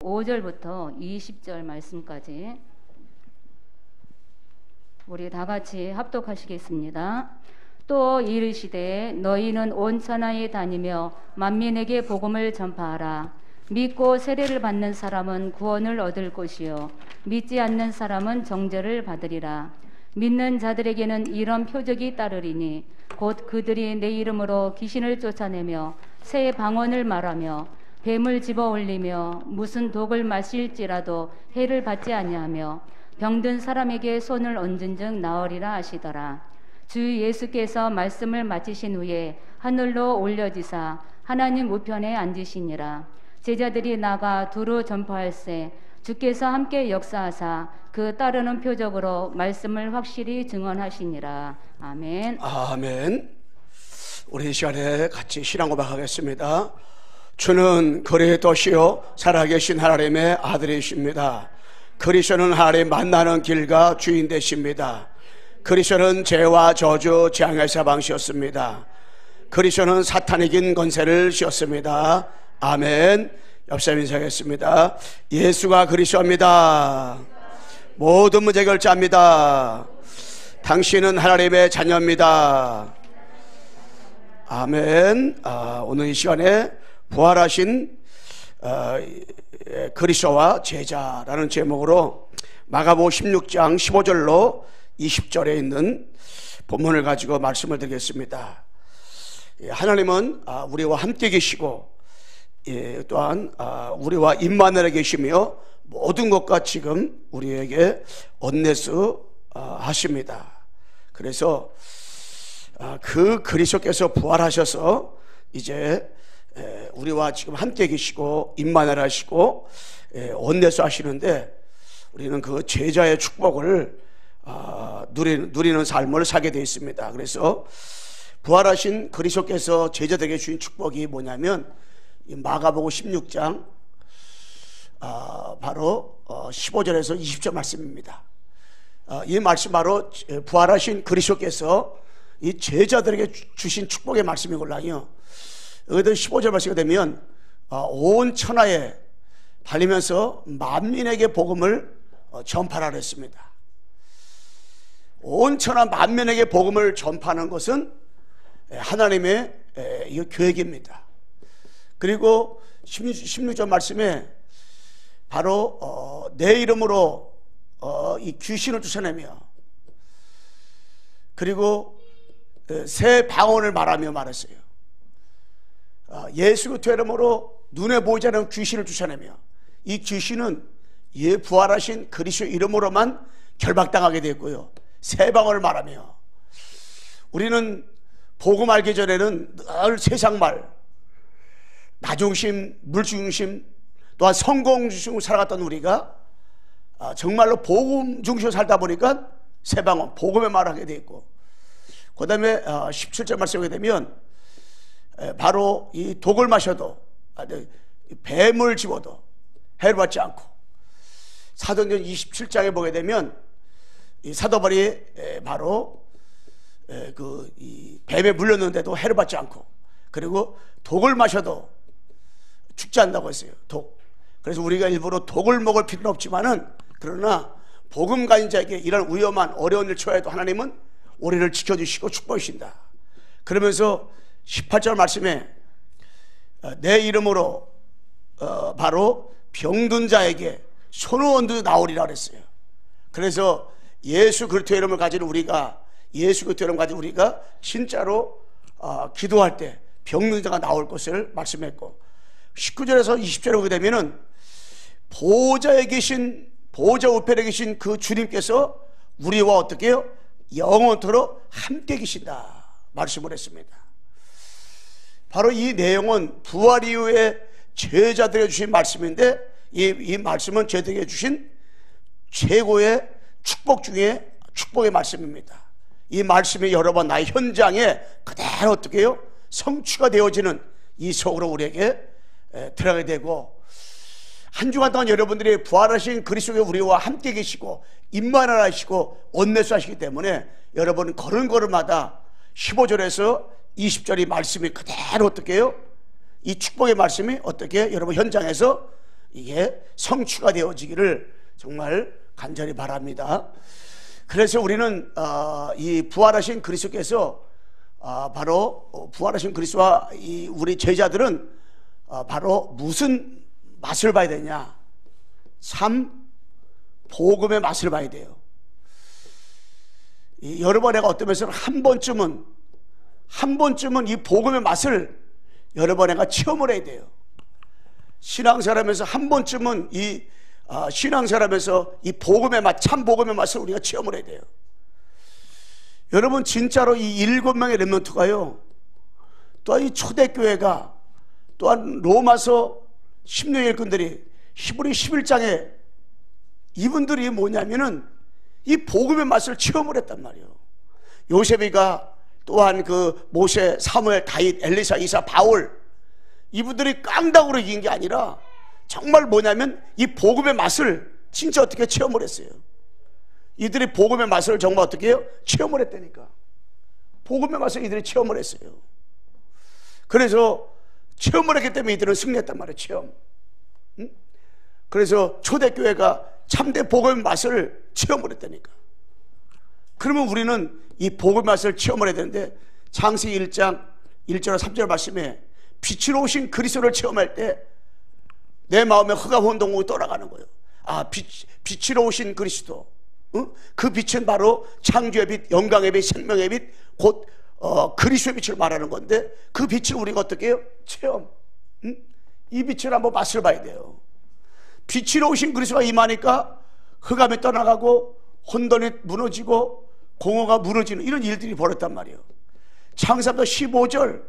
5절부터 20절 말씀까지 우리 다 같이 합독하시겠습니다. 또 이르시되 너희는 온 천하에 다니며 만민에게 복음을 전파하라. 믿고 세례를 받는 사람은 구원을 얻을 것이요 믿지 않는 사람은 정죄를 받으리라. 믿는 자들에게는 이런 표적이 따르리니 곧 그들이 내 이름으로 귀신을 쫓아내며 새 방언을 말하며 뱀을 집어 올리며 무슨 독을 마실지라도 해를 받지 아니하며 병든 사람에게 손을 얹은 즉 나으리라 하시더라. 주 예수께서 말씀을 마치신 후에 하늘로 올려지사 하나님 우편에 앉으시니라. 제자들이 나가 두루 전파할세 주께서 함께 역사하사 그 따르는 표적으로 말씀을 확실히 증언하시니라. 아멘. 아멘. 우리 이 시간에 같이 신앙 고백하겠습니다. 주는 그리스도시요 살아계신 하나님의 아들이십니다. 그리스도는 하나님 만나는 길과 주인 되십니다. 그리스도는 죄와 저주 재앙의 사방시였습니다. 그리스도는 사탄이 이긴 권세를 씌웠습니다. 아멘. 옆사람 인사하겠습니다. 예수가 그리스도입니다. 모든 문제 결자입니다. 당신은 하나님의 자녀입니다. 아멘. 오늘 이 시간에 부활하신 그리스도와 제자라는 제목으로 마가복음 16장 15절로 20절에 있는 본문을 가지고 말씀을 드리겠습니다. 하나님은 우리와 함께 계시고 또한 우리와 임마누엘에 계시며 모든 것과 지금 우리에게 언네스 하십니다. 그래서 그 그리스도께서 부활하셔서 이제 우리와 지금 함께 계시고 임마누엘 하시고 언네스 하시는데 우리는 그 제자의 축복을 누리는 삶을 살게 되어 있습니다. 그래서 부활하신 그리스도께서 제자들에게 주신 축복이 뭐냐면 마가복음 16장 바로 15절에서 20절 말씀입니다. 이 말씀 바로 부활하신 그리스도께서 이 제자들에게 주신 축복의 말씀이걸랑요. 여기도 15절 말씀이 되면 온 천하에 달리면서 만민에게 복음을 전파하라 했습니다. 온 천하 만민에게 복음을 전파하는 것은 하나님의 계획입니다. 그리고 16절 말씀에 바로 내 이름으로 이 귀신을 쫓아내며 그리고 새 방언을 말하며 말했어요. 예수 그리스도 이름으로 눈에 보이지 않는 귀신을 쫓아내며 이 귀신은 부활하신 그리스도 이름으로만 결박당하게 됐고요. 새 방언을 말하며 우리는 복음 알기 전에는 늘 세상말 나중심, 물중심 또한 성공 중심으로 살아갔던 우리가 정말로 복음 중심으로 살다 보니까 새 방언, 복음의 말을 하게 돼 있고 그 다음에 17절 말씀에 되면 바로 이 독을 마셔도 뱀을 집어도 해를 받지 않고 사도행전 27장에 보게 되면 이 사도 바울이 바로 이 뱀에 물렸는데도 해를 받지 않고 그리고 독을 마셔도 죽지 않는다고 했어요. 독. 그래서 우리가 일부러 독을 먹을 필요는 없지만은 그러나 복음 가진 자에게 이런 위험한 어려운 일 처해도 하나님은 우리를 지켜주시고 축복하신다. 그러면서 18절 말씀에 내 이름으로 바로 병든 자에게 손을 얹어 나오리라 그랬어요. 그래서 예수 그리스도의 이름을 가진 우리가 진짜로 기도할 때 병든 자가 나올 것을 말씀했고 19절에서 20절에 오게 되면은 보호자 우편에 계신 그 주님께서 우리와 어떻게 해요? 영원토록 함께 계신다 말씀을 했습니다. 바로 이 내용은 부활 이후에 제자들에게 주신 말씀인데 이 말씀은 제자들에게 주신 최고의 축복 중에 축복의 말씀입니다. 이 말씀이 여러 번 나의 현장에 그대로 어떻게 해요? 성취가 되어지는 이 속으로 우리에게 들어가게 되고 한 주간 동안 여러분들이 부활하신 그리스도의 우리와 함께 계시고 임마누엘 하시고 언네스 하시기 때문에 여러분 걸음걸음마다 15절에서 20절이 말씀이 그대로 어떻게 해요? 이 축복의 말씀이 어떻게 여러분 현장에서 이게 성취가 되어지기를 정말 간절히 바랍니다. 그래서 우리는 이 부활하신 그리스도께서 바로 부활하신 그리스도와 이 우리 제자들은 바로 무슨 맛을 봐야 되냐? 참 복음의 맛을 봐야 돼요. 여러분, 내가 어떤 면에서는 한 번쯤은 이 복음의 맛을 여러분 내가 체험을 해야 돼요. 신앙생활하면서 한 번쯤은 이 신앙생활하면서 이 복음의 맛, 참 복음의 맛을 우리가 체험을 해야 돼요. 여러분, 진짜로 이 7명의 렘넌트가요, 또한 이 초대교회가, 또한 로마서 16의 일꾼들이 히브리 11장에 이분들이 뭐냐면은 이 복음의 맛을 체험을 했단 말이에요. 요셉이가, 또한 그 모세, 사무엘, 다윗, 엘리사, 이사, 바울, 이분들이 깡당으로 이긴 게 아니라 정말 뭐냐면 이 복음의 맛을 진짜 어떻게 체험을 했어요. 이들이 복음의 맛을 정말 어떻게 해요? 체험을 했다니까. 복음의 맛을 이들이 체험을 했어요. 그래서 체험을 했기 때문에 이들은 승리했단 말이에요. 체험. 응? 그래서 초대교회가 참된 복음의 맛을 체험을 했다니까. 그러면 우리는 이 복음의 맛을 체험을 해야 되는데, 창세기 1장 1절 3절 말씀에 빛으로 오신 그리스도를 체험할 때 내 마음에 흑암 혼동이 떠나가는 거예요. 빛으로 오신 그리스도, 그 빛은 바로 창조의 빛, 영광의 빛, 생명의 빛, 곧 그리스도의 빛을 말하는 건데, 그 빛을 우리가 어떻게 해요? 체험. 이 빛을 한번 맛을 봐야 돼요. 빛으로 오신 그리스도가 임하니까 흑암이 떠나가고 혼돈이 무너지고 공허가 무너지는 이런 일들이 벌어졌단 말이에요. 창세기도 15절,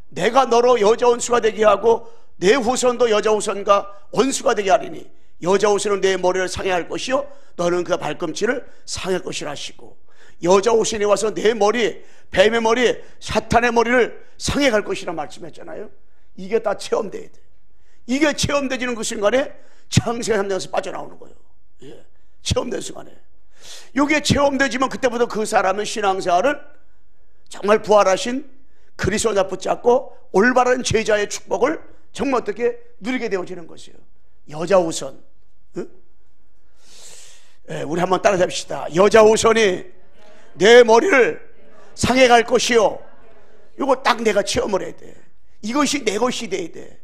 내가 너로 여자 원수가 되게 하고 내 후손도 여자 후손과 원수가 되게 하리니 여자 후손은 내 머리를 상해할 것이요 너는 그 발꿈치를 상할 것이라 하시고, 여자 후손이 와서 내 머리, 뱀의 머리, 사탄의 머리를 상해갈 것이라 말씀했잖아요. 이게 다 체험돼야 돼. 이게 체험되지는 그 순간에 창세기 3장에서 빠져나오는 거예요. 예. 체험된 순간에 이게 체험되지만 그때부터 그 사람은 신앙생활을 정말 부활하신 그리스도를 붙잡고 올바른 제자의 축복을 정말 어떻게 누리게 되어지는 것이에요. 여자 후손. 예, 우리 한번 따라 합시다. 여자 후손이 내 머리를 상해갈 것이요. 이거 딱 내가 체험을 해야 돼. 이것이 내 것이 돼야 돼.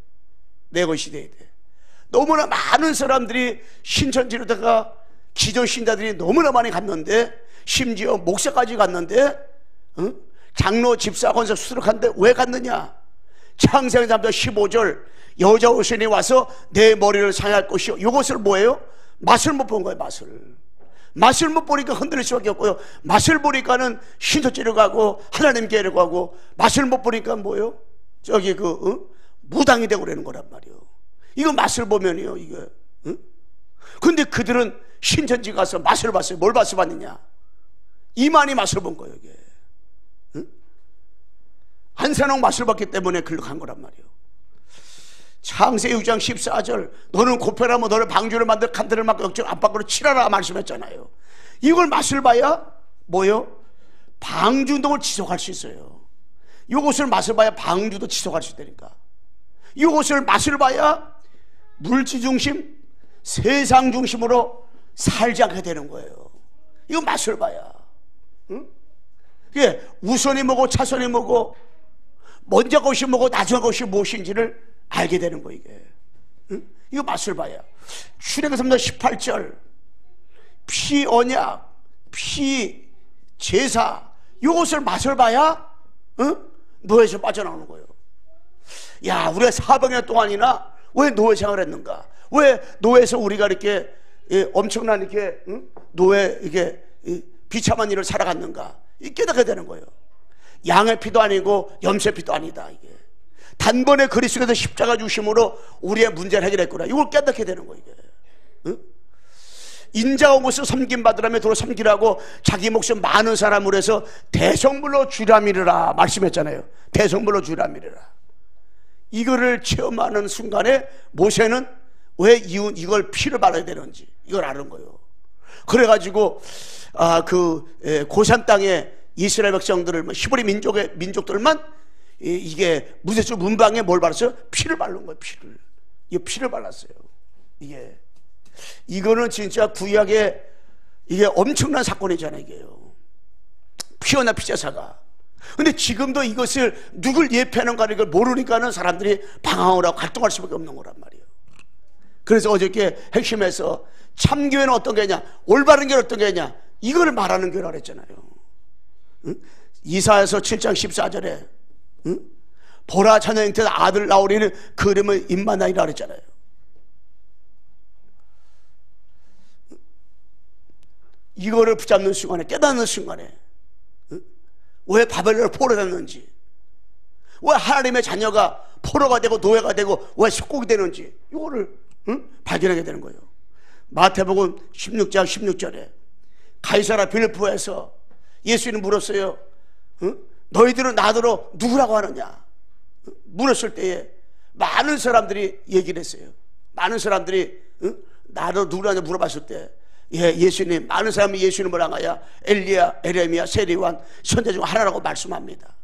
내 것이 돼야 돼. 너무나 많은 사람들이 신천지로다가 기존신자들이 너무나 많이 갔는데, 심지어 목사까지 갔는데, 장로, 집사, 권사 수두룩한데 왜 갔느냐? 창세기 3장 15절, 여자 후손이 와서 내 머리를 상할 것이요. 이것을 뭐예요? 맛을 못 본 거예요. 맛을 못 보니까 흔들릴 수밖에 없고요. 맛을 보니까는 신천지로 가고 하나님께로 가고, 맛을 못 보니까 뭐예요? 저기 무당이 되고 그러는 거란 말이에요. 이거 맛을 보면이요, 이게. 근데 그들은 신천지 가서 맛을 봤어요. 뭘 맛을 봤느냐? 이만희 맛을 본 거예요, 이게. 한산홍 맛을 봤기 때문에 글로 간 거란 말이에요. 창세기 6장 14절, 너는 고편하면 너를 방주를 만들 칸들을 막 역적 앞밖으로 치라라 말씀했잖아요. 이걸 맛을 봐야 뭐요? 방주운동을 지속할 수 있어요. 이것을 맛을 봐야 방주도 지속할 수 있다니까. 이것을 맛을 봐야 물질 중심, 세상 중심으로 살지 않게 되는 거예요. 이거 맛을 봐야. 이게 우선이 뭐고 차선이 뭐고 먼저 것이 뭐고 나중 것이 무엇인지를 알게 되는 거예요. 이게. 이거 맛을 봐야. 출애굽기 3장 18절, 피 언약, 피 제사, 이것을 맛을 봐야 노예에서 빠져나오는 거예요. 야, 우리가 400년 동안이나 왜 노예 생활을 했는가? 왜 노예에서 우리가 이렇게 엄청난 이렇게 노예 이게 비참한 일을 살아갔는가? 이 깨닫게 되는 거예요. 양의 피도 아니고 염소의 피도 아니다. 이게 단번에 그리스도께서 십자가 주심으로 우리의 문제를 해결했구나. 이걸 깨닫게 되는 거예요. 이게. 인자가 온 것을 섬김받으라며 도로 섬기라고 자기 목숨 많은 사람으로 해서 대성물로 주람이르라 말씀했잖아요. 대성물로 주람이르라. 이거를 체험하는 순간에 모세는 왜 이걸 피를 발라야 되는지 이걸 아는 거예요. 그래가지고 고산 땅에 이스라엘 백성들을 히브리 민족들만 이게 무쇠줄 문방에 뭘 발랐어요? 피를 바른 거예요. 피를. 이 피를 발랐어요. 이거는 진짜 구약의 이게 엄청난 사건이잖아요. 이게요. 피오나 피제사가. 근데 지금도 이것을 누굴 예표하는가 이걸 모르니까는 사람들이 방황을 하고 갈등할 수밖에 없는 거란 말이에요. 그래서 어저께 핵심에서 참교회는 어떤 교회냐, 올바른 교회는 어떤 교회냐, 이걸 말하는 교회라고 했잖아요. 응? 이사야서 7장 14절에 응? 보라 자녀 형태의 아들 나오리는 그 이름을 임마나이라 그랬잖아요. 이거를 붙잡는 순간에, 깨닫는 순간에 왜 바벨론을 포로가 됐는지, 왜 하나님의 자녀가 포로가 되고 노예가 되고 왜 속국이 되는지 이거를 발견하게 되는 거예요. 마태복음 16장 16절에 가이사라 빌립보에서 예수님이 물었어요. 너희들은 나더러 누구라고 하느냐 물었을 때에 많은 사람들이 얘기를 했어요. 많은 사람들이 나더러 누구라냐 물어봤을 때 예수님, 많은 사람이 예수님을 향하여 엘리야, 에레미야, 세리완 선자 중 하나라고 말씀합니다.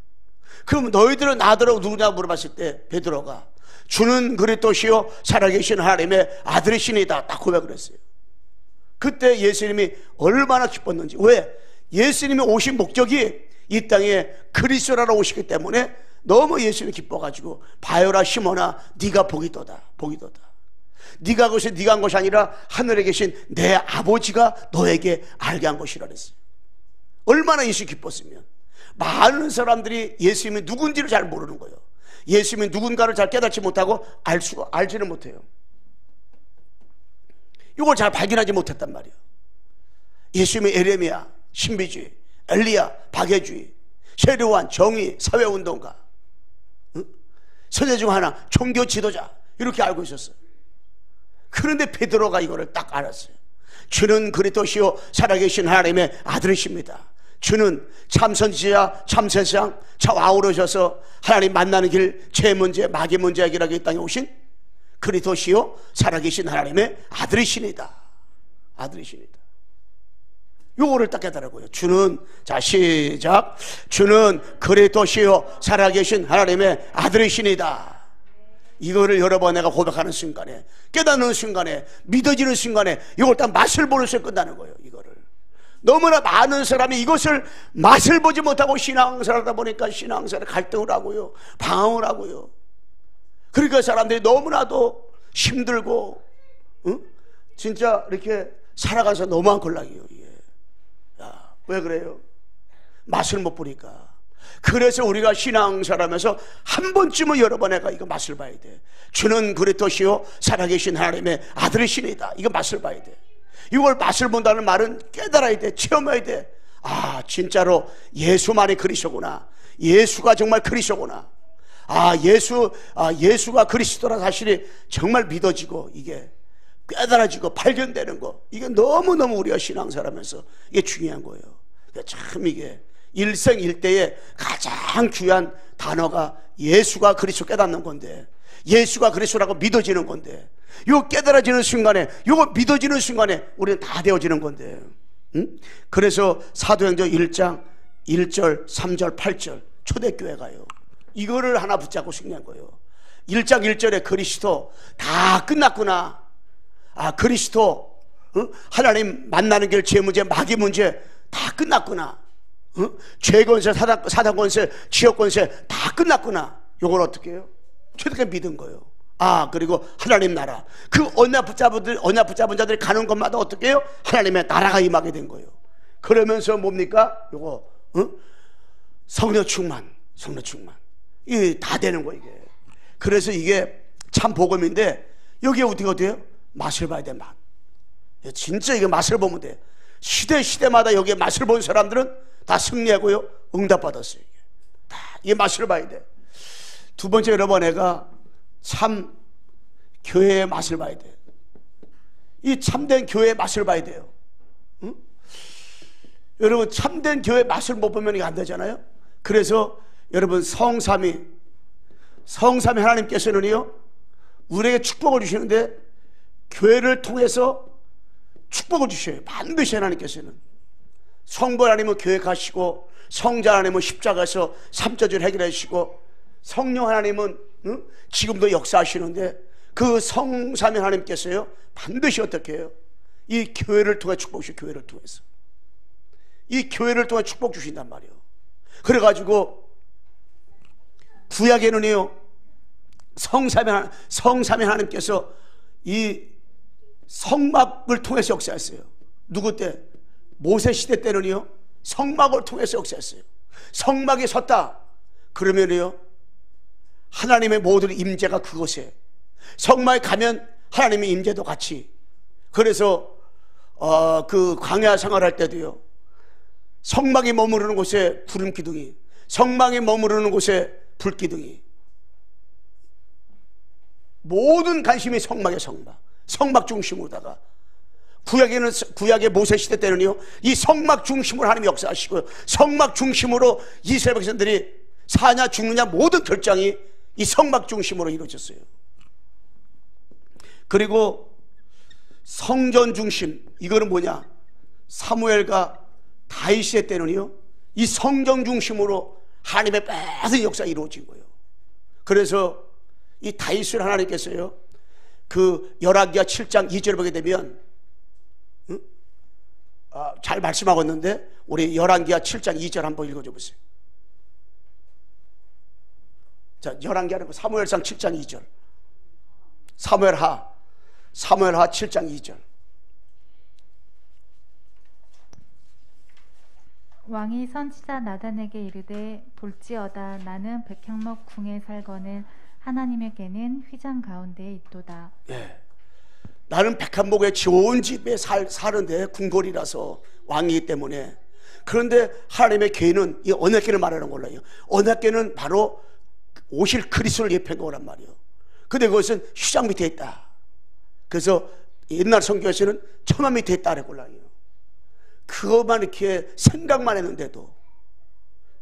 그럼 너희들은 나더러 누구냐 물어봤을 때 베드로가 주는 그리스도시요 살아계신 하나님의 아들이시니다 딱 고백을 했어요. 그때 예수님이 얼마나 기뻤는지. 왜? 예수님이 오신 목적이 이 땅에 그리스도라로 오시기 때문에 너무 예수님이 기뻐가지고 바요라 시몬아 네가 복이도다, 복이도다. 네가 것이 네가 한 것이 아니라 하늘에 계신 내 아버지가 너에게 알게 한 것이라 그랬어요. 얼마나 예수 기뻤으면. 많은 사람들이 예수님이 누군지를 잘 모르는 거예요. 예수님이 누군가를 잘 깨닫지 못하고 알지는 못해요. 이걸 잘 발견하지 못했단 말이에요. 예수님이 에레미야, 신비주의, 엘리야, 박해주의, 세리완, 정의, 사회운동가, 선제 중 하나, 종교 지도자 이렇게 알고 있었어요. 그런데 베드로가 이거를 딱 알았어요. 주는 그리스도시요 살아계신 하나님의 아들이십니다. 주는 참선지자, 참세상, 좌우르셔서 하나님 만나는 길, 죄 문제, 마귀 문제 해결하기 이 땅에 오신 그리스도시요 살아계신 하나님의 아들이시니다. 아들이시니다. 요거를 딱 깨달았고요. 주는, 자 시작, 주는 그리스도시요 살아계신 하나님의 아들이시니다. 이거를 여러 번 내가 고백하는 순간에, 깨닫는 순간에, 믿어지는 순간에 이걸 딱 맛을 보는 순간 끝나는 거예요. 이거를 너무나 많은 사람이 이것을 맛을 보지 못하고 신앙생활 하다 보니까 신앙생활에 갈등을 하고요, 방황을 하고요. 그러니까 사람들이 너무나도 힘들고 진짜 이렇게 살아가서 너무 한 꼴락이에요. 야, 왜 그래요? 맛을 못 보니까. 그래서 우리가 신앙생활하면서 한 번쯤은 여러 번 내가 이거 맛을 봐야 돼. 주는 그리스도시요 살아계신 하나님의 아들이시니다. 이거 맛을 봐야 돼. 이걸 맛을 본다는 말은 깨달아야 돼, 체험해야 돼. 아, 진짜로 예수만이 그리스도구나. 예수가 정말 그리스도구나. 예수가 그리스도라 사실이 정말 믿어지고 이게 깨달아지고 발견되는 거, 이게 너무너무 우리가 신앙생활하면서 이게 중요한 거예요. 참 이게 일생일대에 가장 귀한 단어가 예수가 그리스도 깨닫는 건데, 예수가 그리스도라고 믿어지는 건데, 이거 깨달아지는 순간에, 이거 믿어지는 순간에 우리는 다 되어지는 건데. 그래서 사도행전 1장 1절 3절 8절 초대교회가요, 이거를 하나 붙잡고 승리한 거예요. 1장 1절에 그리스도 다 끝났구나. 그리스도 하나님 만나는 길, 죄 문제, 마귀 문제 다 끝났구나. 죄 권세, 사단 권세, 지역 권세 다 끝났구나. 이걸 어떻게 해요? 초대교회 믿은 거예요. 그리고 하나님 나라, 그 언약 붙잡은 자들이 가는 곳마다 어떻게 해요? 하나님의 나라가 임하게 된 거예요. 그러면서 뭡니까? 요거 성령 충만. 이게 다 되는 거예요, 이게. 그래서 이게 참 복음인데, 여기에 어떻게 돼요? 맛을 봐야 돼, 맛. 진짜 이게 맛을 보면 돼. 시대마다 여기에 맛을 본 사람들은 다 승리하고요, 응답받았어요. 이게 맛을 봐야 돼. 두 번째, 여러분, 내가 참 교회의 맛을 봐야 돼. 이 참된 교회의 맛을 봐야 돼요. 여러분, 참된 교회의 맛을 못 보면 이게 안 되잖아요. 그래서 여러분, 성삼위 하나님께서는요, 우리에게 축복을 주시는데 교회를 통해서 축복을 주셔요. 반드시 하나님께서는. 성부 하나님은 교회 가시고, 성자 하나님은 십자가에서 삼자주를 해결해 주시고, 성령 하나님은 지금도 역사하시는데, 그 성삼위 하나님께서요 반드시 어떻게 해요? 이 교회를 통해 축복 주시, 교회를 통해서 이 교회를 통해 축복 주신단 말이에요. 그래가지고 구약에는요 성삼위 하나님께서 이 성막을 통해서 역사했어요. 누구 때? 모세 시대 때는요 성막을 통해서 역사했어요. 성막에 섰다 그러면요 하나님의 모든 임재가 그곳에, 성막에 가면 하나님의 임재도 같이. 그래서 그 광야 생활할 때도요 성막에 머무르는 곳에 구름 기둥이, 성막에 머무르는 곳에 불 기둥이, 모든 관심이 성막에 성막 중심으로다가, 구약의 모세 시대 때는요 이 성막 중심으로 하나님이 역사하시고요, 성막 중심으로 이스라엘 백성들이 사냐 죽느냐 모든 결정이 이 성막 중심으로 이루어졌어요. 그리고 성전 중심, 이거는 뭐냐? 사무엘과 다윗 시대 때는요 이 성전 중심으로 하나님의 모든 역사가 이루어진 거예요. 그래서 이 다윗을 하나님께서요 그 열왕기하 7장 2절을 보게 되면 잘 말씀하고 있는데 우리 열왕기하 7장 2절 한번 읽어줘 보세요. 자, 열왕기하는 거 사무엘상 7장 2절. 사무엘하 7장 2절. 왕이 선지자 나단에게 이르되 볼지어다 나는 백향목 궁에 살거는 하나님에게는 휘장 가운데에 있도다. 예. 나는 백한목의 좋은 집에 사는데 궁궐이라서 왕이기 때문에. 그런데 하나님의 계는 이 언약궤를 말하는 걸로요. 언약궤는 바로 오실 그리스도를 예표한 거란 말이에요. 근데 그것은 휘장 밑에 있다. 그래서 옛날 성경에서는 처마 밑에 있다 그랬걸랑요. 그것만 이렇게 생각만 했는데도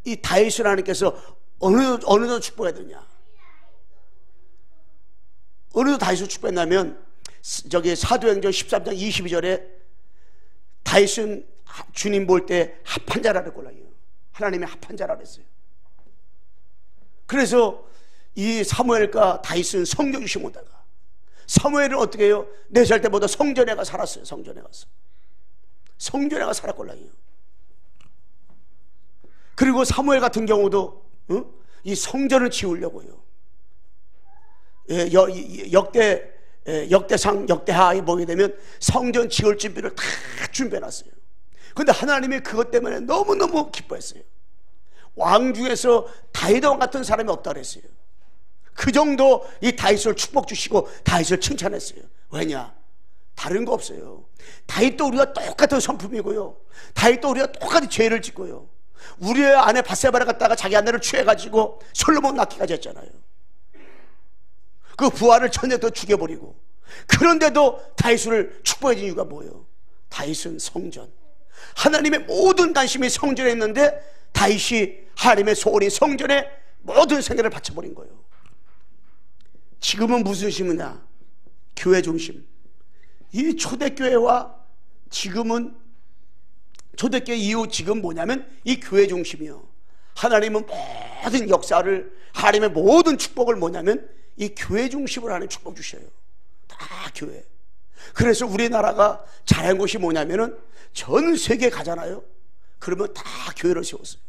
이 다윗을 하나님께서 어느 정도 축복해야 되냐? 어느 정도 다윗을 축복했냐면 저기 사도행전 13장 22절에 다윗은 주님 볼 때 합한 자라 그랬걸랑요. 하나님의 합한 자라 그랬어요. 그래서 이 사무엘과 다윗은 성전 주심 오다가, 사무엘은 어떻게 해요? 4살 때보다 성전에 가 살았어요. 성전에 가 살았걸랑요. 그리고 사무엘 같은 경우도 이 성전을 지으려고요. 역대상 역대하에 보게 되면 성전 지을 준비를 다 준비해놨어요. 그런데 하나님이 그것 때문에 너무너무 기뻐했어요. 왕 중에서 다윗 왕 같은 사람이 없다 그랬어요. 그 정도 이 다윗을 축복 주시고 다윗을 칭찬했어요. 왜냐? 다른 거 없어요. 다윗도 우리가 똑같은 성품이고요, 다윗도 우리가 똑같이 죄를 짓고요, 우리의 아내 바세바를 갖다가 자기 아내를 취해가지고 솔로몬 낳기까지 했잖아요. 그 부하를 전에도 죽여버리고. 그런데도 다윗을 축복해 준 이유가 뭐예요? 다윗은 성전, 하나님의 모든 관심이 성전에 있는데 다윗이 하나님의 소원인 성전에 모든 생애를 바쳐버린 거예요. 지금은 무슨 심이냐? 교회 중심. 이 초대교회와 지금은, 초대교회 이후 지금 뭐냐면 이 교회 중심이요. 하나님은 모든 역사를, 하나님의 모든 축복을 뭐냐면 이 교회 중심으로 하나님 축복 주셔요. 다 교회. 그래서 우리나라가 잘한 것이 뭐냐면은 전 세계 가잖아요. 그러면 다 교회를 세웠어요.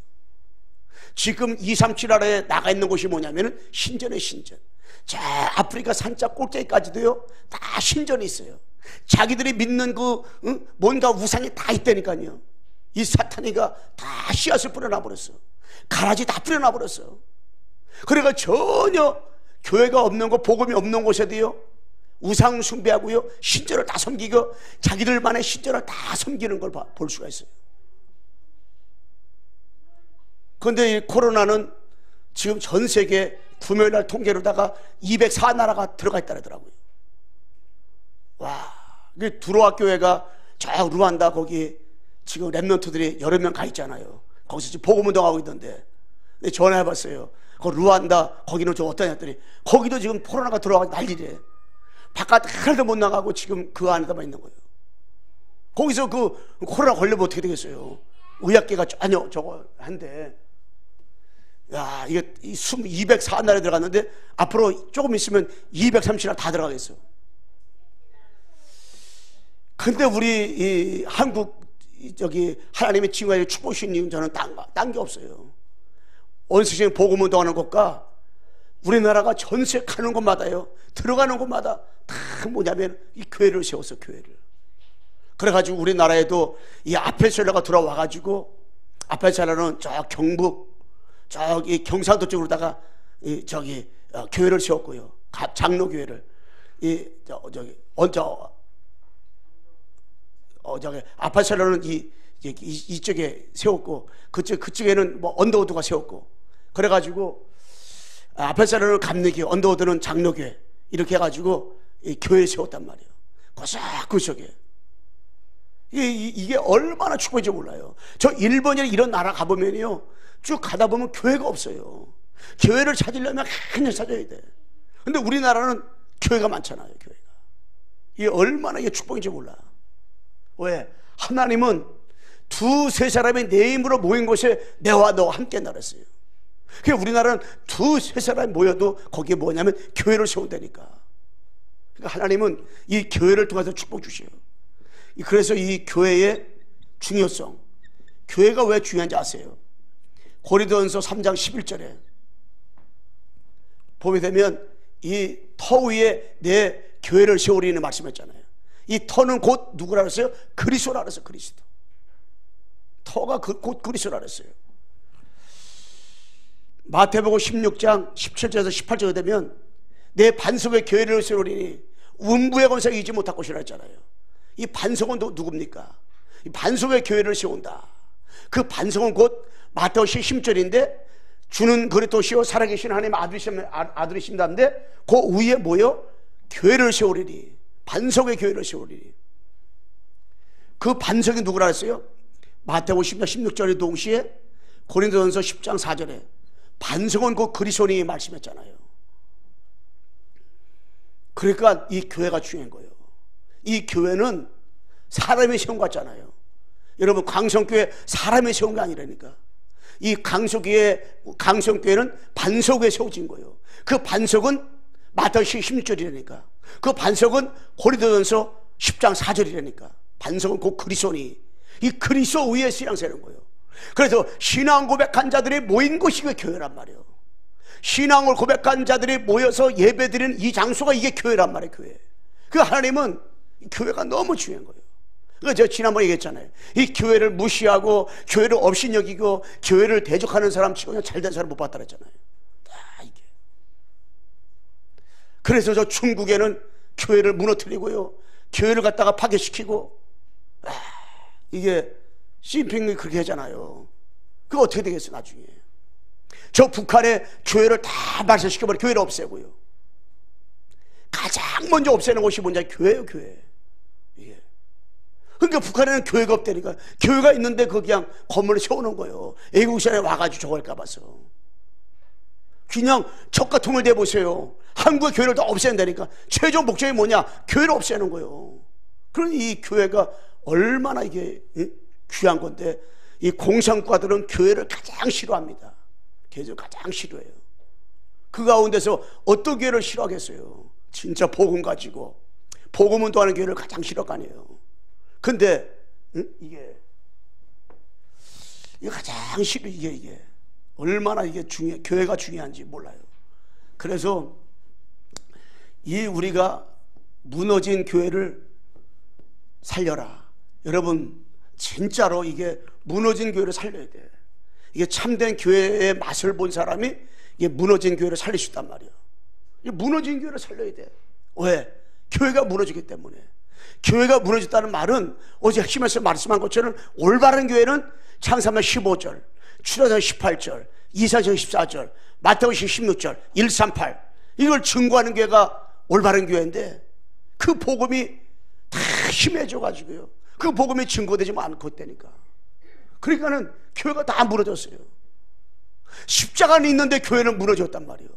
지금 237 나라에 나가 있는 곳이 뭐냐면은 신전에 신전. 자, 아프리카 산자 꼭대기까지도요 다 신전이 있어요. 자기들이 믿는 그 뭔가 우상이 다 있다니까요. 이 사탄이가 다 씨앗을 뿌려놔 버렸어. 가라지 다 뿌려놔 버렸어. 그러니까 전혀 교회가 없는 곳, 복음이 없는 곳에도요 우상 숭배하고요 신전을 다 섬기고 자기들만의 신전을 다 섬기는 걸 볼 수가 있어요. 그런데 이 코로나는 지금 전 세계 금요일날 통계로다가 204나라가 들어가 있다 그러더라고요. 와, 두로아 교회가 저 루안다 거기 지금 랩런트들이 여러 명 가 있잖아요. 거기서 지금 복음운동하고 있던데 전화해봤어요. 그 루안다 거기는 좀 어떠냐 했더니 거기도 지금 코로나가 들어와서 난리래. 바깥 하나도 못 나가고 지금 그 안에다만 있는 거예요. 거기서 그 코로나 걸리면 어떻게 되겠어요? 의학계가 전혀 저거 한데 야, 이게 204날에 들어갔는데 앞으로 조금 있으면 230날 다 들어가겠어. 근데 우리 이 한국 하나님의 징후의 축복신 저는 딴 게 없어요. 원수신 복음 운동하는 곳과 우리나라가 전세 가는 곳마다요, 들어가는 곳마다 다 뭐냐면 이 교회를 세웠어, 교회를. 그래가지고 우리나라에도 이 아펠셀러가 들어와가지고, 아펠셀러는 저 경북 저기 경상도 쪽으로다가 교회를 세웠고요, 장로교회를 아펠셀러는 이쪽에 세웠고, 그쪽에는 뭐 언더우드가 세웠고, 그래가지고 아펠셀러는 감리교회, 언더우드는 장로교회, 이렇게 해가지고 이 교회 세웠단 말이에요. 고작고작에 이게 얼마나 축복인지 몰라요. 저 일본이나 이런 나라 가보면요, 쭉 가다 보면 교회가 없어요. 교회를 찾으려면 한년 찾아야 돼. 근데 우리나라는 교회가 많잖아요. 교회가 이게 얼마나 이게 축복인지 몰라. 왜? 하나님은 두세 사람이 내 힘으로 모인 곳에 내와 너 함께 나랬어요. 그러니까 우리나라는 두세 사람이 모여도 거기에 뭐냐면 교회를 세운다니까. 그러니까 하나님은 이 교회를 통해서 축복 주셔요. 그래서 이 교회의 중요성, 교회가 왜 중요한지 아세요? 고린도전서 3장 11절에 보게 되면 이 터 위에 내 교회를 세우리는 말씀했잖아요. 이 터는 곧 누구라 그랬어요? 그리스도라 그랬어요. 그리스도. 터가 곧 그리스도라 그랬어요. 마태복음 16장 17절에서 18절에 되면 내 반석의 교회를 세우리니 운부의 권세가 이기지 못할 것이라 했잖아요. 이 반석은 누굽니까? 이 반석의 교회를 세운다. 그 반석은 곧 마태복음 16절인데 주는 그리스도시요 살아계신 하나님 아들이신다는데 그 위에 뭐요? 교회를 세우리니, 반석의 교회를 세우리니. 그 반석이 누구라 했어요? 마태복음 10장 16절에 동시에 고린도전서 10장 4절에 반석은 곧 그리스도니 말씀했잖아요. 그러니까 이 교회가 중요한 거예요. 이 교회는 사람이 세운 것 같잖아요. 여러분, 강성교회 사람이 세운 게 아니라니까. 이 강성교회는 반석 위에 세워진 거예요. 그 반석은 마태복음 16절이라니까. 그 반석은 고린도전서 10장 4절이라니까. 반석은 곧 그리스도니, 이 그리스도 위에 신앙 세는 거예요. 그래서 신앙 고백한 자들이 모인 곳이 그 교회란 말이에요. 신앙을 고백한 자들이 모여서 예배드리는 이 장소가 이게 교회란 말이에요. 교회. 그 하나님은 교회가 너무 중요한 거예요. 그래서 제가 지난번에 얘기했잖아요. 이 교회를 무시하고 교회를 없이 여기고 교회를 대적하는 사람 치고 그냥 잘된 사람 못 봤다 그랬잖아요. 다 이게. 그래서 저 중국에는 교회를 무너뜨리고요, 교회를 갖다가 파괴시키고, 이게 시진핑이 그렇게 하잖아요. 그거 어떻게 되겠어요 나중에. 저 북한에 교회를 다 말살시켜버려, 교회를 없애고요. 가장 먼저 없애는 곳이 뭔지 교회예요, 교회. 이게. 그러니까 북한에는 교회가 없다니까. 교회가 있는데 그 그냥 건물을 세우는 거예요. 애국시장에 와가지고 저거 할까 봐서. 그냥 적과 통을 대보세요. 한국의 교회를 다 없앤다니까. 최종 목적이 뭐냐? 교회를 없애는 거예요. 그러니 이 교회가 얼마나 이게 귀한 건데, 이 공산과들은 교회를 가장 싫어합니다. 교회를 가장 싫어해요. 그 가운데서 어떤 교회를 싫어하겠어요? 진짜 복음 가지고 복음 운동하는 교회를 가장 싫어할 거 아니에요. 근데 이게 가장 싫어. 이게 얼마나 이게 교회가 중요한지 몰라요. 그래서 이 우리가 무너진 교회를 살려라. 여러분, 진짜로 이게 무너진 교회를 살려야 돼. 이게 참된 교회의 맛을 본 사람이 이게 무너진 교회를 살릴 수 있단 말이에요. 무너진 교회를 살려야 돼. 왜? 교회가 무너지기 때문에. 교회가 무너졌다는 말은 어제 핵심에서 말씀한 것처럼 올바른 교회는 창세기 15절, 출애굽기 18절, 이사야서 14절, 마태복음 16절, 138 이걸 증거하는 교회가 올바른 교회인데, 그 복음이 다 심해져 가지고요, 그 복음이 증거되지 않고 있다니까. 그러니까는 교회가 다 무너졌어요. 십자가는 있는데 교회는 무너졌단 말이에요.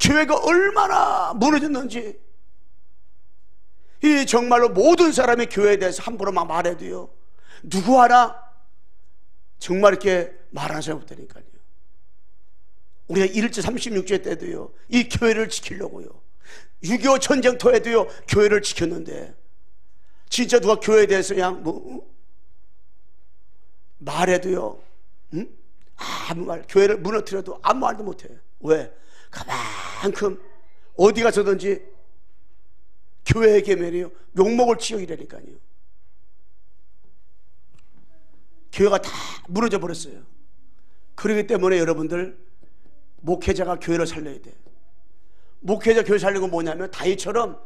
교회가 얼마나 무너졌는지, 이 정말로 모든 사람이 교회에 대해서 함부로 막 말해도요, 누구 하나 정말 이렇게 말하는 사람이 없다니까요. 우리가 1절 36절 때도요, 이 교회를 지키려고요, 6.25 전쟁터에도요 교회를 지켰는데, 진짜 누가 교회에 대해서 그냥 말해도요, 아무 말, 교회를 무너뜨려도 아무 말도 못해. 왜? 그만큼 어디 가서든지 교회의 계명이요, 욕먹을 지역이라니까요. 교회가 다 무너져 버렸어요. 그렇기 때문에 여러분들, 목회자가 교회를 살려야 돼. 목회자 교회 살리고 뭐냐면, 다윗처럼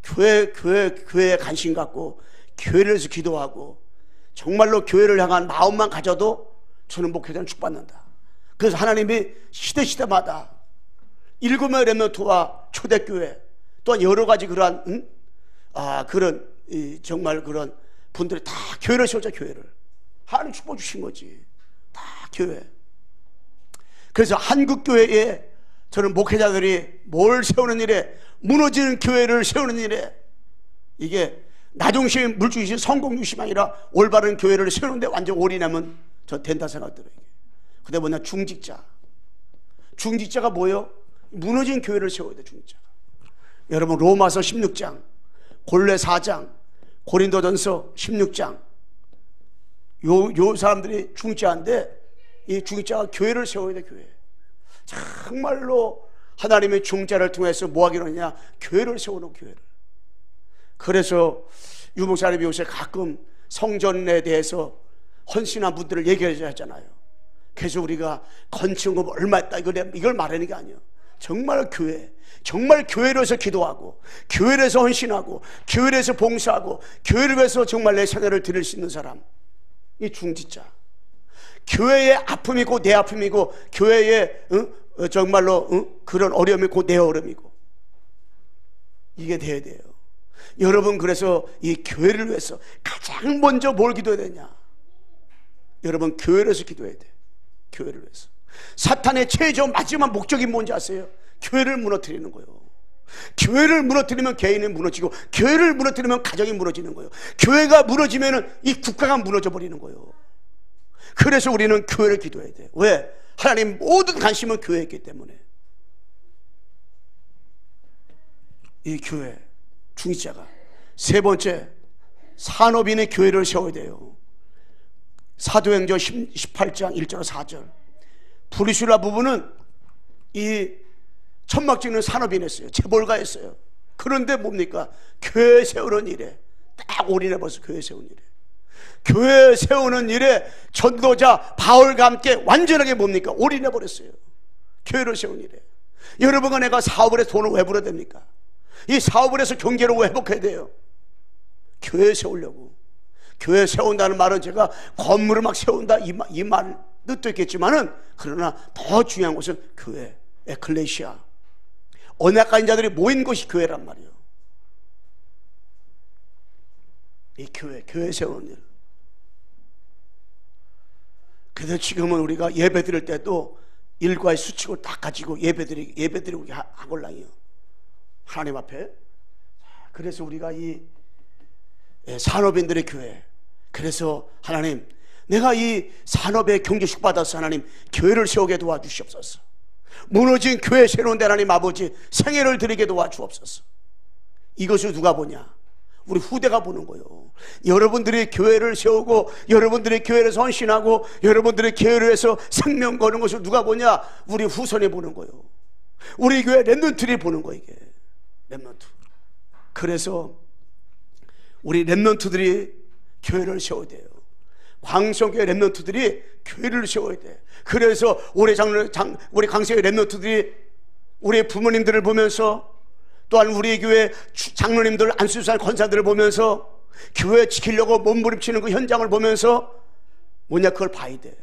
교회에 관심 갖고 교회를 위해서 기도하고 정말로 교회를 향한 마음만 가져도 저는 목회자는 축받는다. 그래서 하나님이 시대마다 7명의 렘넌트와 초대교회, 또한 여러 가지 그러한 정말 그런 분들이 다 교회를 세우자. 교회를 하나님 축복 주신 거지, 다 교회. 그래서 한국교회에 저는 목회자들이 뭘 세우는 일에, 무너지는 교회를 세우는 일에, 이게 나중심, 물중심, 성공중심이 아니라 올바른 교회를 세우는데 완전 올인하면 저 된다 생각들어요. 근데 뭐냐, 중직자가 뭐예요? 무너진 교회를 세워야 돼. 중직자가, 여러분, 로마서 16장, 골레 4장, 고린도전서 16장, 요 사람들이 중직자인데, 이 중직자가 교회를 세워야 돼. 교회. 정말로 하나님의 중직자를 통해서 뭐 하기로 하냐, 교회를 세우는, 교회를. 그래서 유목사님이 요새 가끔 성전에 대해서 헌신한 분들을 얘기해 하잖아요. 그래서 우리가 건축금 얼마 했다 이걸 말하는 게 아니에요. 정말 교회, 정말 교회를 위해서 기도하고, 교회를 위해서 헌신하고, 교회를 위해서 봉사하고, 교회를 위해서 정말 내 생애를 드릴 수 있는 사람, 이 중직자. 교회의 아픔이고 내 아픔이고, 교회의 정말로 그런 어려움이 고 내 어려움이고, 이게 돼야 돼요. 여러분, 그래서 이 교회를 위해서 가장 먼저 뭘 기도해야 되냐? 여러분, 교회를 위해서 기도해야 돼. 교회를 위해서. 사탄의 최종 마지막 목적이 뭔지 아세요? 교회를 무너뜨리는 거예요. 교회를 무너뜨리면 개인이 무너지고, 교회를 무너뜨리면 가정이 무너지는 거예요. 교회가 무너지면 이 국가가 무너져 버리는 거예요. 그래서 우리는 교회를 기도해야 돼요. 왜? 하나님 모든 관심은 교회에 있기 때문에. 이 교회 중직자가. 세 번째, 산업인의 교회를 세워야 돼요. 사도행전 18장 1절 4절, 브리실라 부부는 이 천막 짓는 산업인이었어요. 재벌가였어요. 그런데 뭡니까? 교회 세우는 일에 딱 올인해버려서 교회 세우는 일에, 교회 세우는 일에 전도자 바울과 함께 완전하게 뭡니까? 올인해버렸어요. 교회를 세우는 일에. 여러분과 내가 사업을 해서 돈을 왜 벌어야 됩니까? 이 사업을 해서 경제를 왜 회복해야 돼요? 교회 세우려고. 교회 세운다는 말은 제가 건물을 막 세운다 이 말 뜻도 있겠지만은, 그러나 더 중요한 것은 교회, 에클레시아, 언약가인 자들이 모인 것이 교회란 말이에요. 이 교회 세우는 일. 그래서 지금은 우리가 예배 드릴 때도 일과의 수칙을 딱 가지고 예배드리고 하걸랑이요, 하나님 앞에. 그래서 우리가 이 산업인들의 교회, 그래서 하나님, 내가 이 산업의 경제식 받아서 하나님 교회를 세우게 도와주시옵소서. 무너진 교회 세우는데 하나님 아버지 생애를 드리게 도와주옵소서. 이것을 누가 보냐? 우리 후대가 보는 거예요. 여러분들이 교회를 세우고, 여러분들이 교회를 헌신하고, 여러분들이 교회를 해서 생명 거는 것을 누가 보냐? 우리 후손이 보는 거예요. 우리 교회 렘넌트들이 보는 거예요. 이게 렘넌트. 그래서 우리 렘넌트들이 교회를 세워야 돼요. 광성교회 렘넌트들이 교회를 세워야 돼. 그래서 우리 광성교회 렘넌트들이 우리 부모님들을 보면서, 또한 우리 교회 장로님들, 안수산 권사들을 보면서 교회 지키려고 몸부림치는 그 현장을 보면서 뭐냐, 그걸 봐야 돼.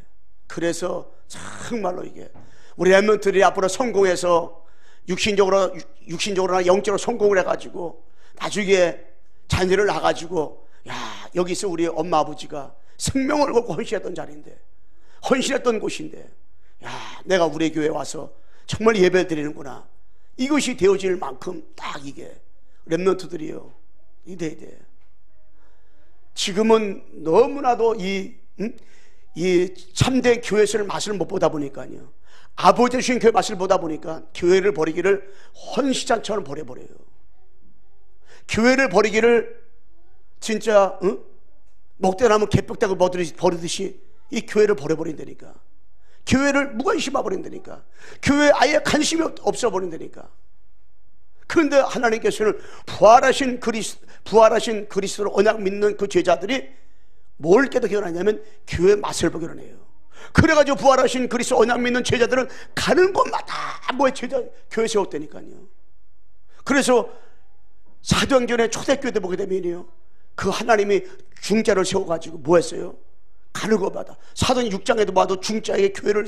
그래서 정말로 이게 우리 렘넌트들이 앞으로 성공해서 육신적으로나 영적으로 성공을 해가지고 나중에 자녀를 낳아가지고, 야, 여기서 우리 엄마 아버지가 생명을 걸고 헌신했던 자리인데, 헌신했던 곳인데, 야, 내가 우리 교회에 와서 정말 예배 드리는구나, 이것이 되어질 만큼 딱 이게 렘넌트들이요, 이 돼야 돼. 지금은 너무나도 이 참된 교회에서는 맛을 못 보다 보니까요, 아버지 주신 교회 맛을 보다 보니까 교회를 버리기를 헌시장처럼 버려버려요. 교회를 버리기를 진짜 먹다 남은 개벽다구 버리듯이 이 교회를 버려버린다니까. 교회를 무관심해 버린다니까. 교회에 아예 관심이 없어 버린다니까. 그런데 하나님께서는 부활하신 그리스도를 언약 믿는 그 제자들이 뭘 깨닫게 하냐면 교회의 맛을 보게 하네요. 그래가지고 부활하신 그리스도 언약 믿는 제자들은 가는 곳마다 교회 세웠다니까요. 그래서 사도행전의 초대교회 때 보게 되면요, 그 하나님이 중자를 세워가지고 뭐 했어요? 가는 곳마다. 사도행 6장에도 봐도 중자의 교회를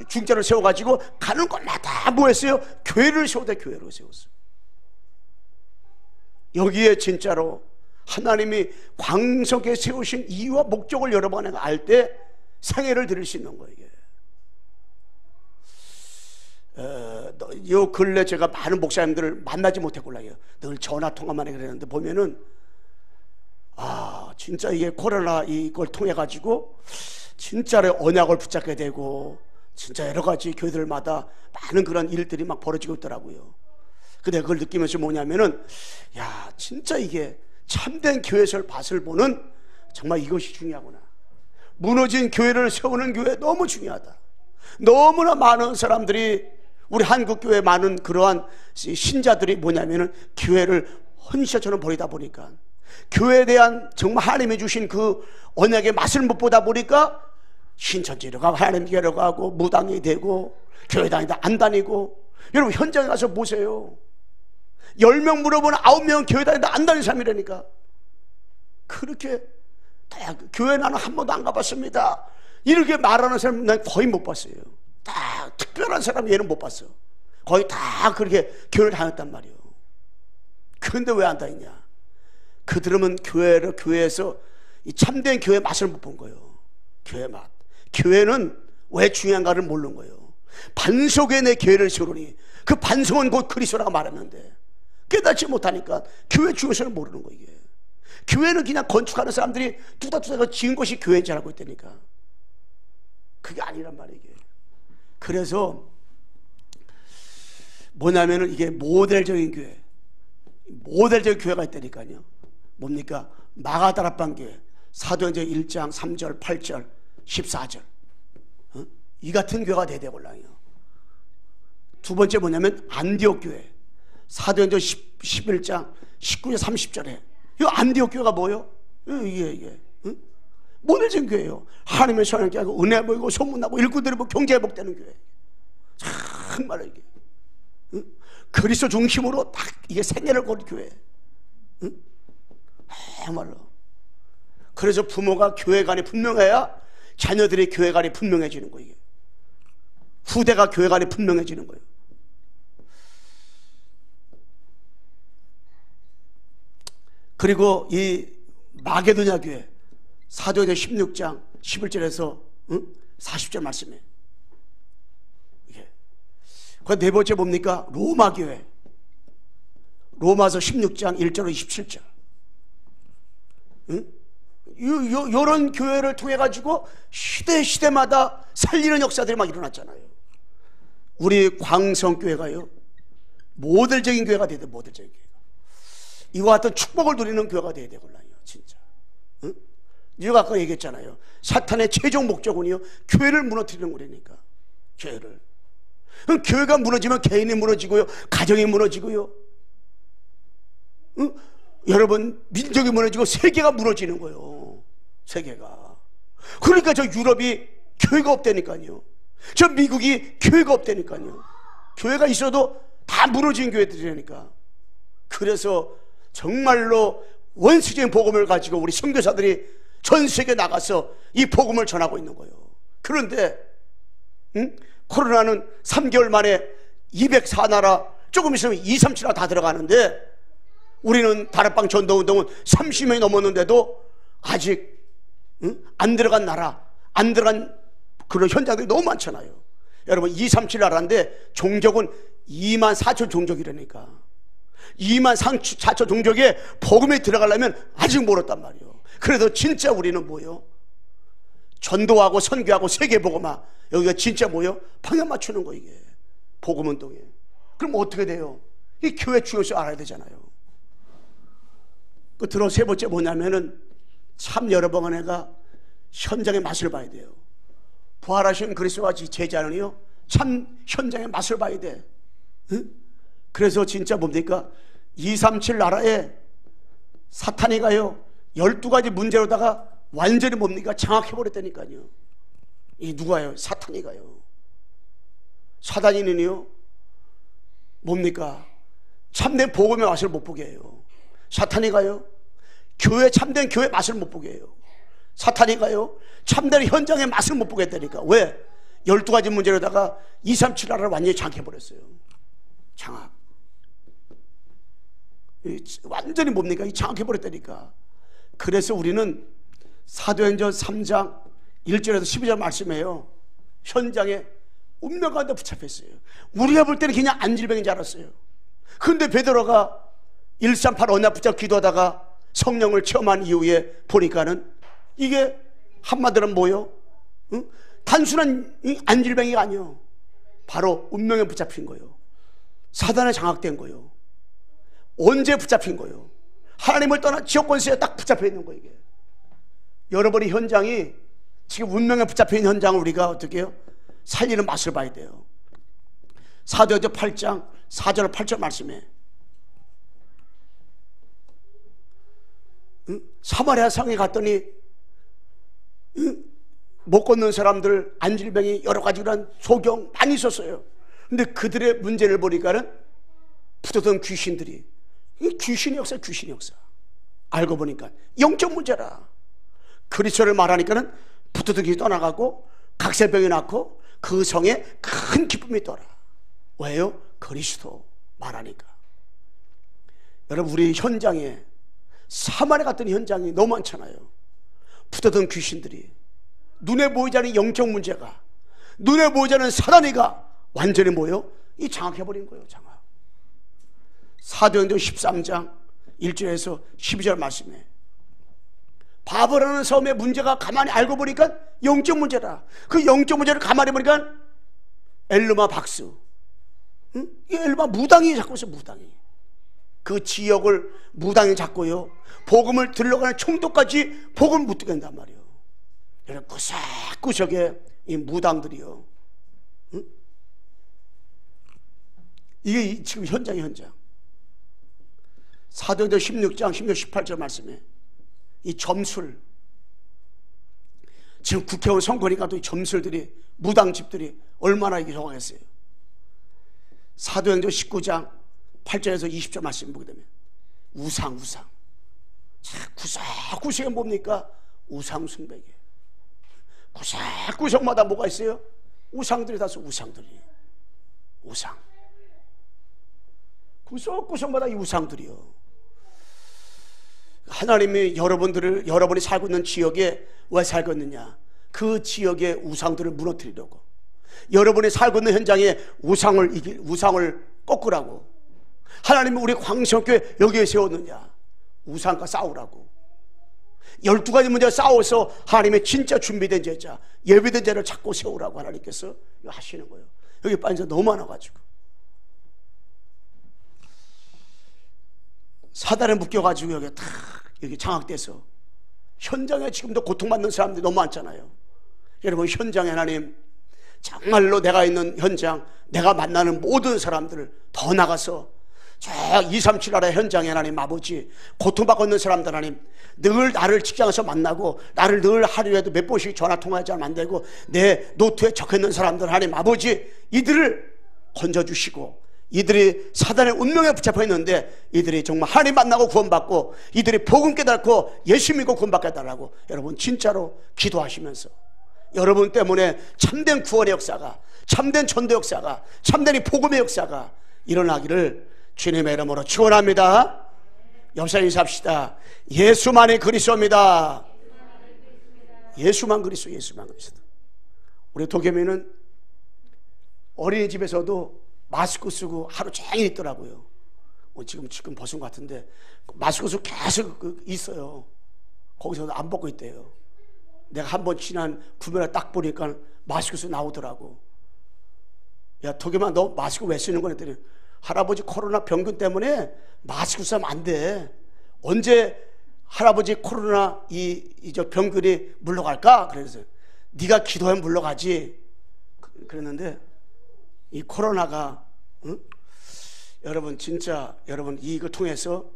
중자를 세워가지고 가는 곳마다 뭐 했어요? 교회를 세웠어요. 여기에 진짜로 하나님이 광석에 세우신 이유와 목적을 여러분 알 때 생애를 드릴 수 있는 거예요. 요 근래 제가 많은 목사님들을 만나지 못했걸라요. 늘 전화 통화만 해 그랬는데 보면은 진짜 이게 코로나 이걸 통해 가지고 진짜로 언약을 붙잡게 되고 진짜 여러 가지 교회들마다 많은 그런 일들이 막 벌어지고 있더라고요. 근데 그걸 느끼면서 뭐냐면은 진짜 이게 참된 교회설 밭을 보는 정말 이것이 중요하구나. 무너진 교회를 세우는 교회 너무 중요하다. 너무나 많은 사람들이 우리 한국교회 많은 그러한 신자들이 뭐냐면은 교회를 헌시처럼 버리다 보니까 교회에 대한 정말 하나님이 주신 그 언약의 맛을 못 보다 보니까 신천지로 가고 하나님 교회로 가고 무당이 되고 교회 다니다 안 다니고. 여러분 현장에 가서 보세요. 10명 물어보면 9명은 교회 다니다 안 다니는 사람이라니까. 그렇게 교회 나는 한 번도 안 가봤습니다 이렇게 말하는 사람 난 거의 못 봤어요. 다 특별한 사람 얘는 못 봤어. 거의 다 그렇게 교회를 다녔단 말이에요. 그런데 왜 안 다니냐? 그들은 교회에서 이 참된 교회 맛을 못 본 거예요. 교회 맛. 교회는 왜 중요한가를 모르는 거예요. 반석에 내 교회를 세우니 그 반석은 곧 그리스도라고 말했는데 깨닫지 못하니까 교회 중요성을 모르는 거예요. 이게. 교회는 그냥 건축하는 사람들이 뚜다뚜다 지은 것이 교회인 줄 알고 있다니까. 그게 아니란 말이에요. 그래서 뭐냐면은 이게 모델적인 교회가 있다니까요. 뭡니까? 마가다락방 교회, 사도행전 1장 3절 8절 14절 이 같은 교회가 돼야 되걸랑요. 두 번째 뭐냐면 안디옥 교회, 사도행전 11장 19절 30절에 이 안디옥 교회가 뭐예요? 이게 모델적인 교회예요. 하나님의 선하게 하고 은혜 보이고 소문나고 일꾼들이 뭐 경제 회복되는 교회. 정말 이게 그리스도 중심으로 딱 이게 생애를 건 교회. 정말로. 그래서 부모가 교회관이 분명해야 자녀들이 교회관이 분명해지는 거예요. 후대가 교회관이 분명해지는 거예요. 그리고 이 마게도냐 교회 사도행전 16장 11절에서 40절 말씀에 이게. 그 네 번째 뭡니까? 로마 교회, 로마서 16장 1절로 27절. 이런 교회를 통해 가지고 시대마다 살리는 역사들이 막 일어났잖아요. 우리 광성교회가요 모델적인 교회가 돼야 돼. 모델적인 교회가 이와 같은 축복을 누리는 교회가 돼야 되걸라요. 진짜. 제가 아까 얘기했잖아요. 사탄의 최종 목적은요 교회를 무너뜨리는 거라니까. 교회를. 교회가 무너지면 개인이 무너지고요, 가정이 무너지고요, 여러분 민족이 무너지고 세계가 무너지는 거예요. 세계가. 그러니까 저 유럽이 교회가 없다니까요. 저 미국이 교회가 없다니까요. 교회가 있어도 다 무너진 교회들이라니까. 그래서 정말로 원수적인 복음을 가지고 우리 선교사들이 전 세계에 나가서 이 복음을 전하고 있는 거예요. 그런데 코로나는 3개월 만에 204나라, 조금 있으면 237나라 다 들어가는데 우리는 다락방 전도운동은 30명이 넘었는데도 아직 안 들어간 나라, 안 들어간 그런 현장들이 너무 많잖아요. 여러분 237나라인데 종족은 24,000 종족이라니까. 24,000 종족에 복음이 들어가려면 아직 멀었단 말이에요. 그래도 진짜 우리는 뭐요? 전도하고 선교하고 세계복음화, 여기가 진짜 뭐예요? 방향 맞추는 거. 이게 복음운동에. 그럼 어떻게 돼요? 이 교회 중요성 알아야 되잖아요. 끝으로 세 번째 뭐냐면은 참 여러분 안에가 현장의 맛을 봐야 돼요. 부활하신 그리스도와 제자는요 참 현장의 맛을 봐야 돼. 응? 그래서 진짜 뭡니까? 237 나라에 사탄이 가요 12가지 문제로다가 완전히 뭡니까? 장악해버렸다니까요. 이 누가요? 사탄이 가요. 사단이는요 뭡니까? 참된 복음의 맛을 못 보게 해요. 사탄이 가요 교회, 참된 교회 맛을 못 보게 해요. 사탄이 가요 참된 현장의 맛을 못 보게 했다니까. 왜? 12가지 문제로다가 237 나라를 완전히 장악해버렸어요. 장악. 완전히 뭡니까? 장악해버렸다니까. 그래서 우리는 사도행전 3장 1절에서 12절 말씀해요. 현장에 운명 가운데 붙잡혔어요. 우리가 볼 때는 그냥 안질병인 줄 알았어요. 그런데 베드로가 138 언약 붙잡고 기도하다가 성령을 체험한 이후에 보니까는 이게 한마디로 뭐요? 응? 단순한 안질병이 아니요. 바로 운명에 붙잡힌 거예요. 사단에 장악된 거예요. 언제 붙잡힌 거예요? 하나님을 떠나 지역권세에 딱 붙잡혀 있는 거예요. 이게. 여러분의 현장이 지금 운명에 붙잡혀 있는 현장을 우리가 어떻게 해요? 살리는 맛을 봐야 돼요. 사도행전 8장 4절 8절 말씀에 사마리아 성에 갔더니 못 걷는 사람들, 안질병이 여러 가지 그런 소경 많이 있었어요. 근데 그들의 문제를 보니까는 붙었던 귀신들이, 귀신의 역사, 귀신의 역사. 알고 보니까 영적 문제라. 그리스도를 말하니까는 붙었던 귀신이 떠나가고 각세병이 났고 그 성에 큰 기쁨이 있더라. 왜요? 그리스도 말하니까. 여러분, 우리 현장에 사마리아 같은 현장이 너무 많잖아요. 붙었던 귀신들이, 눈에 보이지 않는 영적 문제가, 눈에 보이지 않는 사단이가 완전히 뭐요? 이 장악해버린 거예요. 장악. 사도행전 13장 1절에서 12절 말씀에 바보라는 섬의 문제가 가만히 알고 보니까 영적 문제다. 그 영적 문제를 가만히 보니까 엘르마 박스, 응? 이 엘르마 무당이 잡고 있어요. 무당이. 그 지역을 무당이 잡고요, 복음을 들러가는 총독까지 복음을 못 듣게 한단 말이에요. 여러분, 구석구석에 이 무당들이요, 응? 이게 지금 현장이 현장. 사도행전 16장 16, 18절 말씀에 이 점술, 지금 국회의원 선거니까 또 이 점술들이, 무당집들이 얼마나 이게 정하겠어요. 사도행전 19장 8절에서 20절 말씀 보게 되면 우상. 구석구석에 뭡니까? 우상 숭배에. 구석구석마다 뭐가 있어요? 우상들이 다서 우상들이. 우상. 구석구석마다 이 우상들이요. 하나님이 여러분이 살고 있는 지역에 왜 살고 있느냐? 그 지역의 우상들을 무너뜨리려고. 여러분이 살고 있는 현장에 우상을 꺾으라고. 하나님이 우리 광성교회 여기에 세웠느냐? 우상과 싸우라고. 12가지 문제와 싸워서 하나님의 진짜 준비된 제자, 예비된 자를 찾고 세우라고 하나님께서 하시는 거예요. 여기 빠진 자 너무 많아가지고. 사단에 묶여가지고 여기 장악돼서 현장에 지금도 고통받는 사람들이 너무 많잖아요. 여러분, 현장에 하나님 정말로 내가 있는 현장, 내가 만나는 모든 사람들을 더 나가서 저 237 나라의 현장에 하나님 아버지, 고통받고 있는 사람들 하나님, 늘 나를 직장에서 만나고 나를 늘 하루에도 몇 번씩 전화통화하지 않으면 안 되고 내 노트에 적혀있는 사람들 하나님 아버지, 이들을 건져주시고, 이들이 사단의 운명에 붙잡혀 있는데 이들이 정말 하나님 만나고 구원받고 이들이 복음 깨닫고 예수 믿고 구원받게 해달라고 여러분 진짜로 기도하시면서, 여러분 때문에 참된 구원의 역사가, 참된 전도 역사가, 참된 이 복음의 역사가 일어나기를 주님의 이름으로 축원합니다. 옆사람 인사합시다. 예수만이 그리스도입니다. 예수만 그리스도, 예수만 그리스도. 우리 도겸이는 어린이집에서도 마스크 쓰고 하루 종일 있더라고요. 지금 벗은 것 같은데 마스크 쓰고 계속 있어요. 거기서도 안 벗고 있대요. 내가 한번 지난 구매를 딱 보니까 마스크에서 나오더라고. 야, 도겸아, 너 마스크 왜 쓰는 거냐 했더니 할아버지 코로나 병균 때문에 마스크 쓰면 안 돼. 언제 할아버지 코로나 저 병균이 물러갈까? 그래서 네가 기도하면 물러가지. 그랬는데 이 코로나가, 응? 여러분 진짜 여러분 이걸 통해서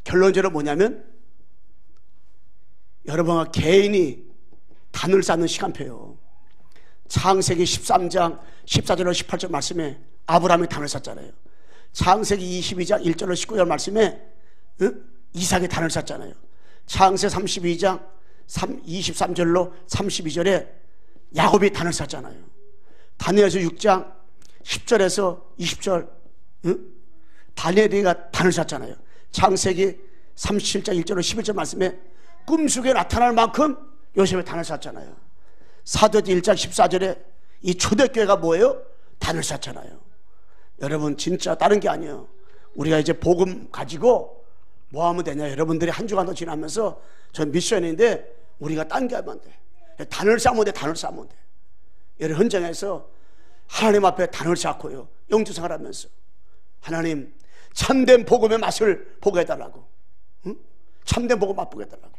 결론적으로 뭐냐면 여러분과 개인이 단을 쌓는 시간표예요. 창세기 13장 14절로 18절 말씀에 아브라함이 단을 쌓잖아요. 창세기 22장 1절로 19절 말씀에, 응? 이삭이 단을 쌓잖아요. 창세 32장 23절로 32절에 야곱이 단을 쌓잖아요. 다니엘서 6장 10절에서 20절, 응? 다니엘이가 단을 쌓잖아요. 창세기 37장 1절로 11절 말씀에 꿈속에 나타날 만큼 요셉이 단을 쌓잖아요. 사도행전 1장 14절에 이 초대교회가 뭐예요? 단을 쌓잖아요. 여러분 진짜 다른 게 아니에요. 우리가 이제 복음 가지고 뭐 하면 되냐. 여러분들이 한 주간 더 지나면서 전 미션인데 우리가 딴 게 하면 안 돼. 단을 쌓으면 돼. 단을 쌓으면 돼. 여러분 현장에서 하나님 앞에 단을 쌓고요, 영주생활 하면서 하나님 참된 복음의 맛을 보게 해달라고, 응? 참된 복음 맛보게 해달라고.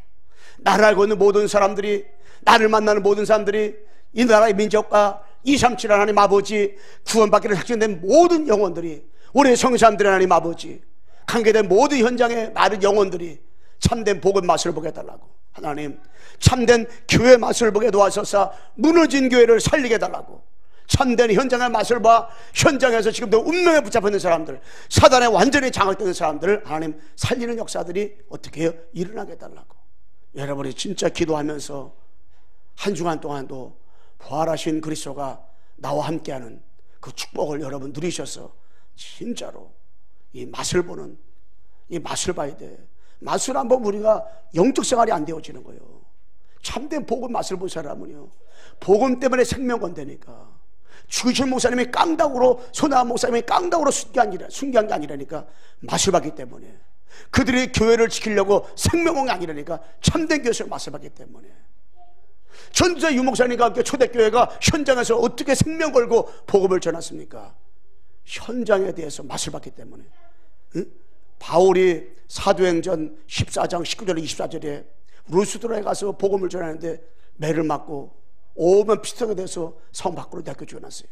나를 알고 있는 모든 사람들이, 나를 만나는 모든 사람들이 이 나라의 민족과 237 하나님 아버지, 구원받기를 작정된 모든 영혼들이, 우리의 성사람들의 하나님 아버지, 관계된 모든 현장의 많은 영혼들이 참된 복음 맛을 보게 해달라고. 하나님 참된 교회 맛을 보게 도와서서 무너진 교회를 살리게 해달라고. 참된 현장의 맛을 봐 현장에서 지금도 운명에 붙잡혀 있는 사람들, 사단에 완전히 장악되는 사람들을 하나님 살리는 역사들이 어떻게 해요? 일어나게 해달라고. 여러분이 진짜 기도하면서 한 주간 동안도 부활하신 그리스도가 나와 함께하는 그 축복을 여러분 누리셔서 진짜로 이 맛을 보는, 이 맛을 봐야 돼. 맛을 안 보면 우리가 영적 생활이 안 되어지는 거예요. 참된 복음 맛을 본 사람은요, 복음 때문에 생명 건다니까. 죽으신 목사님이 깡다구로, 손아한 목사님이 깡다구로 순교한 게 아니라니까 맛을 봤기 때문에. 그들이 교회를 지키려고 생명한 게 아니라니까 참된 교회에서 맛을 봤기 때문에. 전도자 유목사님과 함께 초대교회가 현장에서 어떻게 생명 걸고 복음을 전했습니까? 현장에 대해서 맛을 봤기 때문에. 응? 바울이 사도행전 14장 19절 24절에 루스드라에 가서 복음을 전하는데 매를 맞고 오면 피스통에 대해서 성 밖으로 내켜 주어놨어요.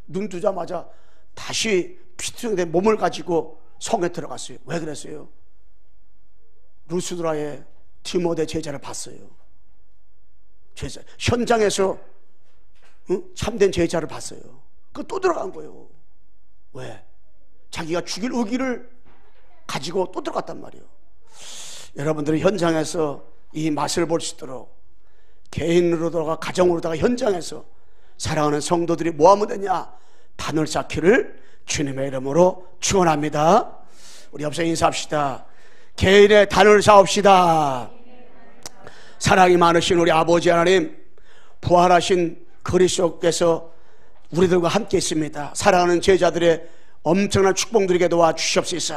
눈 뜨자마자 다시 피스통에 된 몸을 가지고 성에 들어갔어요. 왜 그랬어요? 루스드라의 디모데 제자를 봤어요. 제자 현장에서, 응? 참된 제자를 봤어요. 그 또 들어간 거예요. 왜? 자기가 죽일 의기를 가지고 또 들어갔단 말이에요. 여러분들이 현장에서 이 맛을 볼 수 있도록 개인으로다가 가정으로다가 현장에서 사랑하는 성도들이 뭐 하면 되냐? 단을 쌓기를 주님의 이름으로 축원합니다. 우리 옆에서 인사합시다. 개인의 단을 쌓읍시다. 사랑이 많으신 우리 아버지 하나님, 부활하신 그리스도께서 우리들과 함께 있습니다. 사랑하는 제자들의 엄청난 축복 누리게 도와주시옵소서.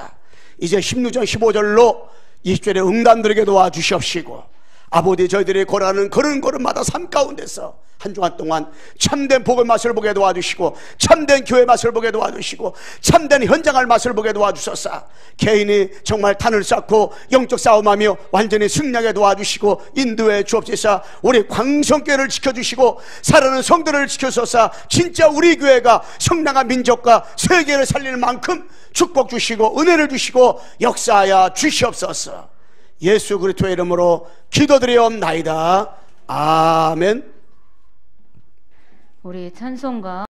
이제 16장 15절로 20절의 응답 누리게 도와주시옵시고, 아버지 저희들이 걸어가는 걸음걸음마다 삶 가운데서 한 주간 동안 참된 복의 맛을 보게 도와주시고, 참된 교회 맛을 보게 도와주시고, 참된 현장할 맛을 보게 도와주소서. 개인이 정말 단을 쌓고 영적 싸움하며 완전히 승리하게 도와주시고 인도해 주옵소서. 우리 광성교회를 지켜주시고 살아가는 성도를 지켜소서. 진짜 우리 교회가 성랑한 민족과 세계를 살리는 만큼 축복 주시고 은혜를 주시고 역사하여 주시옵소서. 예수 그리스도의 이름으로 기도드리옵나이다. 아멘. 우리 찬송가